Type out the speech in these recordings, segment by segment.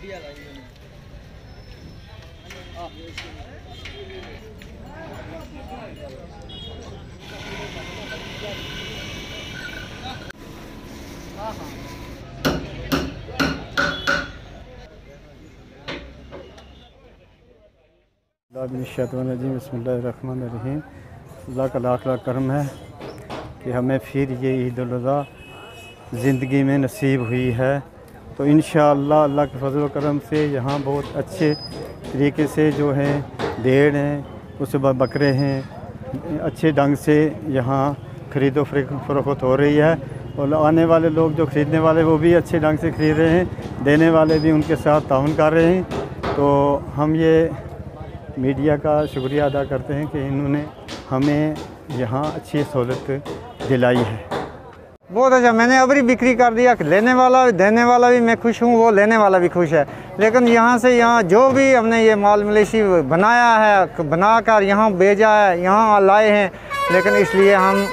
बिस्मिल्लाहिर्रहमानिर्रहीम। अल्लाह का लाख लाख करम है कि हमें फिर ये ईद उल अज़हा ज़िंदगी में नसीब हुई है। तो इंशाअल्लाह अल्लाह के फजल व करम से यहाँ बहुत अच्छे तरीके से जो है भेड़ हैं, उसके बाद बकरे हैं, अच्छे ढंग से यहाँ ख़रीदो फरोख्त हो रही है। और आने वाले लोग जो ख़रीदने वाले वो भी अच्छे ढंग से ख़रीद रहे हैं, देने वाले भी उनके साथ ताउन कर रहे हैं। तो हम ये मीडिया का शुक्रिया अदा करते हैं कि इन्होंने हमें यहाँ अच्छी सहूलत दिलाई है। बहुत अच्छा, मैंने अभी बिक्री कर दिया। लेने वाला देने वाला भी मैं खुश हूँ, वो लेने वाला भी खुश है। लेकिन यहाँ से यहाँ जो भी हमने ये माल मवेशी बनाया है, बनाकर यहाँ भेजा है, यहाँ लाए हैं, लेकिन इसलिए हम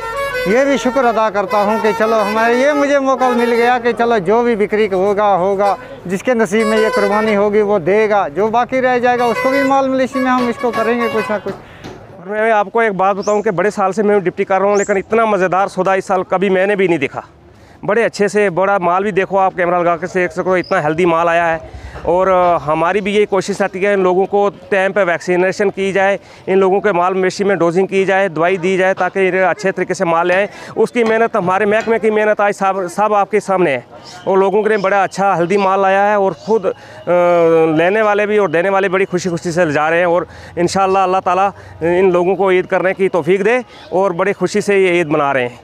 ये भी शुक्र अदा करता हूँ कि चलो हमारे ये मुझे मौका मिल गया कि चलो जो भी बिक्री होगा, जिसके नसीब में ये कुर्बानी होगी वो देगा, जो बाकी रह जाएगा उसको भी माल मवेशी में हम इसको करेंगे कुछ ना कुछ। मैं आपको एक बात बताऊं कि बड़े साल से मैं डिप्टी कर रहा हूं, लेकिन इतना मज़ेदार सौदा इस साल कभी मैंने भी नहीं देखा। बड़े अच्छे से बड़ा माल भी देखो, आप कैमरा लगा के देख सको, इतना हेल्दी माल आया है। और हमारी भी यही कोशिश रहती है इन लोगों को टाइम पे वैक्सीनेशन की जाए, इन लोगों के माल मवेशी में डोजिंग की जाए, दवाई दी जाए, ताकि अच्छे तरीके से माल आए। उसकी मेहनत, हमारे महकमे की मेहनत आज सब आपके सामने है। और लोगों के लिए बड़ा अच्छा हेल्दी माल आया है और ख़ुद लेने वाले भी और देने वाले बड़ी खुशी से जा रहे हैं। और इंशाअल्लाह अल्लाह ताला इन लोगों को ईद करने की तौफीक दे और बड़ी खुशी से ये ईद मना रहे हैं।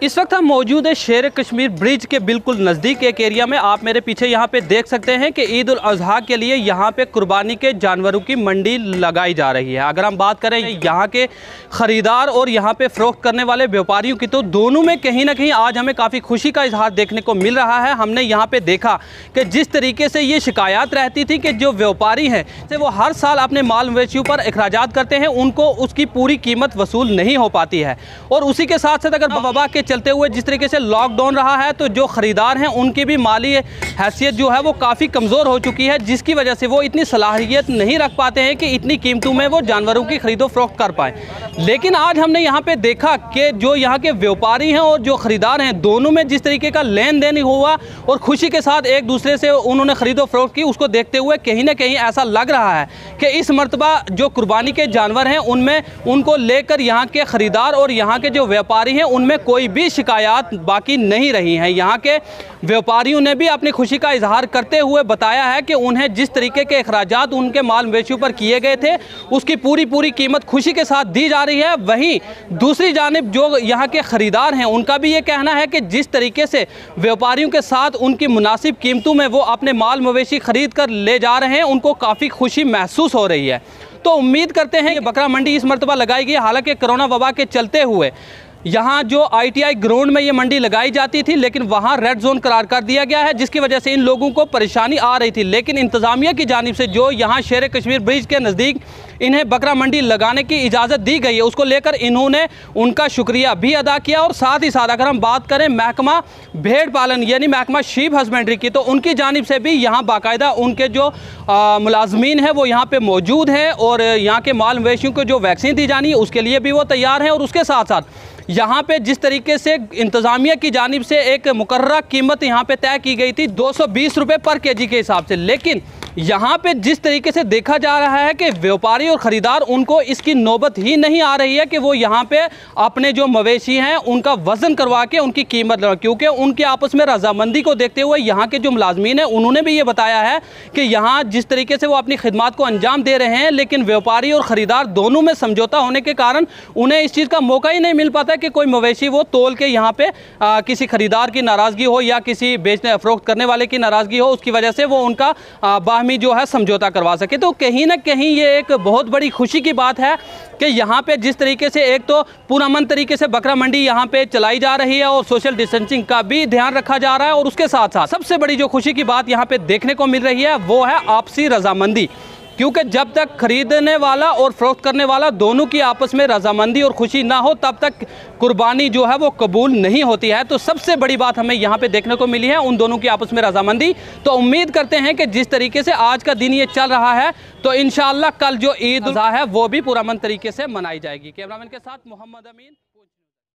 इस वक्त हम मौजूद है शेर कश्मीर ब्रिज के बिल्कुल नज़दीक एक एरिया में। आप मेरे पीछे यहाँ पे देख सकते हैं कि ईद उल अज़हा के लिए यहाँ पे कुर्बानी के जानवरों की मंडी लगाई जा रही है। अगर हम बात करें यहाँ के ख़रीदार और यहाँ पे फ़रोख्त करने वाले व्यापारियों की, तो दोनों में कहीं ना कहीं आज हमें काफ़ी खुशी का इजहार देखने को मिल रहा है। हमने यहाँ पर देखा कि जिस तरीके से ये शिकायत रहती थी कि जो व्यापारी हैं से वो हर साल अपने माल मवेशियों पर अखराजात करते हैं, उनको उसकी पूरी कीमत वसूल नहीं हो पाती है। और उसी के साथ साथ अगर वबा के चलते हुए जिस तरीके से लॉकडाउन रहा है, तो जो ख़रीदार हैं उनकी भी माली हैसियत जो है वो काफ़ी कमज़ोर हो चुकी है, जिसकी वजह से वो इतनी सलाहियत नहीं रख पाते हैं कि इतनी कीमतों में वो जानवरों की ख़रीदो फरोख्त कर पाएँ। लेकिन आज हमने यहाँ पे देखा कि जो यहाँ के व्यापारी हैं और जो ख़रीदार हैं, दोनों में जिस तरीके का लेन देन हुआ और खुशी के साथ एक दूसरे से उन्होंने ख़रीदो फरोख्त की, उसको देखते हुए कहीं ना कहीं ऐसा लग रहा है कि इस मरतबा जो कुर्बानी के जानवर हैं उनमें उनको लेकर यहाँ के ख़रीदार और यहाँ के जो व्यापारी हैं उनमें कोई भी शिकायत बाकी नहीं रही हैं। यहाँ के व्यापारियों ने भी अपनी खुशी का इजहार करते हुए बताया है कि उन्हें जिस तरीके के अखराजात उनके माल मवेशियों पर किए गए थे, उसकी पूरी कीमत खुशी के साथ दी जा रही है। वहीं दूसरी जानिब जो यहाँ के ख़रीदार हैं उनका भी ये कहना है कि जिस तरीके से व्यापारियों के साथ उनकी मुनासिब कीमतों में वो अपने माल मवेशी ख़रीद कर ले जा रहे हैं, उनको काफ़ी खुशी महसूस हो रही है। तो उम्मीद करते हैं कि बकरा मंडी इस मरतबा लगाई गई। हालांकि कोरोना वबा के चलते हुए यहाँ जो ITI ग्राउंड में ये मंडी लगाई जाती थी, लेकिन वहाँ रेड जोन करार कर दिया गया है, जिसकी वजह से इन लोगों को परेशानी आ रही थी। लेकिन इंतज़ामिया की जानिब से जो यहाँ शेर कश्मीर ब्रिज के नज़दीक इन्हें बकरा मंडी लगाने की इजाज़त दी गई है, उसको लेकर इन्होंने उनका शुक्रिया भी अदा किया। और साथ ही साथ अगर हम बात करें महकमा भेड़ पालन यानी महकमा शीप हस्बेंड्री की, तो उनकी जानिब से भी यहाँ बाकायदा उनके जो मुलाजमीन हैं वो यहाँ पे मौजूद हैं और यहाँ के माल मवेशियों को जो वैक्सीन दी जानी है उसके लिए भी वो तैयार हैं। और उसके साथ साथ यहाँ पे जिस तरीके से इंतज़ामिया की जानिब से एक मुकर्रर कीमत यहाँ पे तय की गई थी 220 रुपये पर केजी के हिसाब से, लेकिन यहाँ पे जिस तरीके से देखा जा रहा है कि व्यापारी और ख़रीदार उनको इसकी नौबत ही नहीं आ रही है कि वो यहाँ पे अपने जो मवेशी हैं उनका वज़न करवा के उनकी कीमत लगा, क्योंकि उनके आपस में रजामंदी को देखते हुए यहाँ के जो मुलाजमीन हैं उन्होंने भी ये बताया है कि यहाँ जिस तरीके से वो अपनी खिदमत को अंजाम दे रहे हैं, लेकिन व्यापारी और ख़रीदार दोनों में समझौता होने के कारण उन्हें इस चीज़ का मौका ही नहीं मिल पाता कि कोई मवेशी वो तोल के यहाँ पे किसी ख़रीदार की नाराज़गी हो या किसी बेचने फ़रोख्त करने वाले की नाराज़गी हो, उसकी वजह से वो उनका बाहमी जो है समझौता करवा सके। तो कहीं ना कहीं ये एक बहुत बड़ी खुशी की बात है कि यहाँ पे जिस तरीके से एक तो पुरअमन तरीके से बकरा मंडी यहाँ पे चलाई जा रही है और सोशल डिस्टेंसिंग का भी ध्यान रखा जा रहा है, और उसके साथ साथ सबसे बड़ी जो खुशी की बात यहाँ पे देखने को मिल रही है वो है आपसी रजामंदी क्योंकि जब तक खरीदने वाला और फरोख्त करने वाला दोनों की आपस में रजामंदी और खुशी ना हो तब तक कुर्बानी जो है वो कबूल नहीं होती है। तो सबसे बड़ी बात हमें यहाँ पे देखने को मिली है उन दोनों की आपस में रजामंदी। तो उम्मीद करते हैं कि जिस तरीके से आज का दिन ये चल रहा है तो इंशाअल्लाह कल जो ईद है वो भी पुरअमन तरीके से मनाई जाएगी। कैमरामैन के साथ मोहम्मद अमीन।